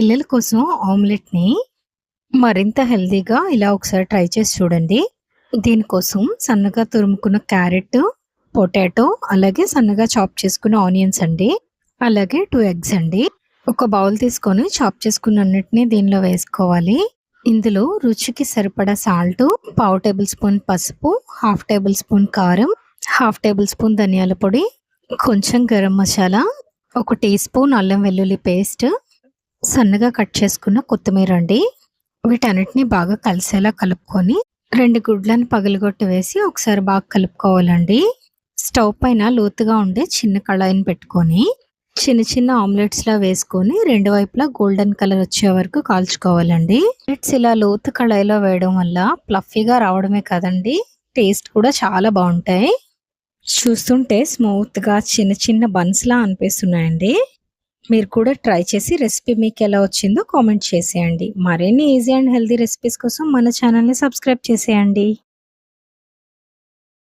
పిల్లల కోసం ఆమ్లెట్‌ని మరింత హెల్తీగా ఇలా ఒకసారి ట్రై చేసి చూడండి. దీనికోసం సన్నగా తురుముకున్న క్యారెట్, పొటాటో అలాగే సన్నగా చాప్ చేసుకున్న ఆనియన్స్ అండి. అలాగే 2 ఎగ్స్ అండి. ఒక బౌల్ తీసుకొని చాప్ చేసుకున్న అన్నిటిని దీనిలో వేసుకోవాలి. ఇందులో రుచికి సరిపడా సాల్టు, పావు టేబుల్ స్పూన్ పసుపు, హాఫ్ టేబుల్ స్పూన్ కారం, హాఫ్ టేబుల్ స్పూన్ ధనియాల పొడి, కొంచెం గరం మసాలా, ఒక టీ స్పూన్ అల్లం వెల్లుల్లి పేస్ట్, సన్నగా కట్ చేసుకున్న కొత్తిమీర అండి. వీటన్నిటిని బాగా కలిసేలా కలుపుకొని 2 గుడ్లను పగలగొట్టి వేసి ఒకసారి బాగా కలుపుకోవాలండి. స్టవ్ పైన లోతుగా ఉండే చిన్న కళాయిని పెట్టుకొని చిన్న చిన్న ఆమ్లెట్స్‌లా వేసుకొని 2 వైపులా గోల్డెన్ కలర్ వచ్చే వరకు కాల్చుకోవాలండి. ఆమ్లెట్స్ ఇలా లోతు కళాయిలో వేయడం వల్ల ఫ్లఫీగా రావడమే కాదండి, టేస్ట్ కూడా చాలా బావుంటాయి. చూస్తుంటే స్మూత్‌గా చిన్న చిన్న బన్స్‌లా అనిపిస్తున్నాయండి. మీరు కూడా ట్రై చేసి రెసిపీ మీకెలా వచ్చిందో కామెంట్ చేసేయండి. మరిన్ని ఈజీ అండ్ హెల్తీ రెసిపీస్ కోసం మన ఛానల్‌ని సబ్స్క్రైబ్ చేసేయండి.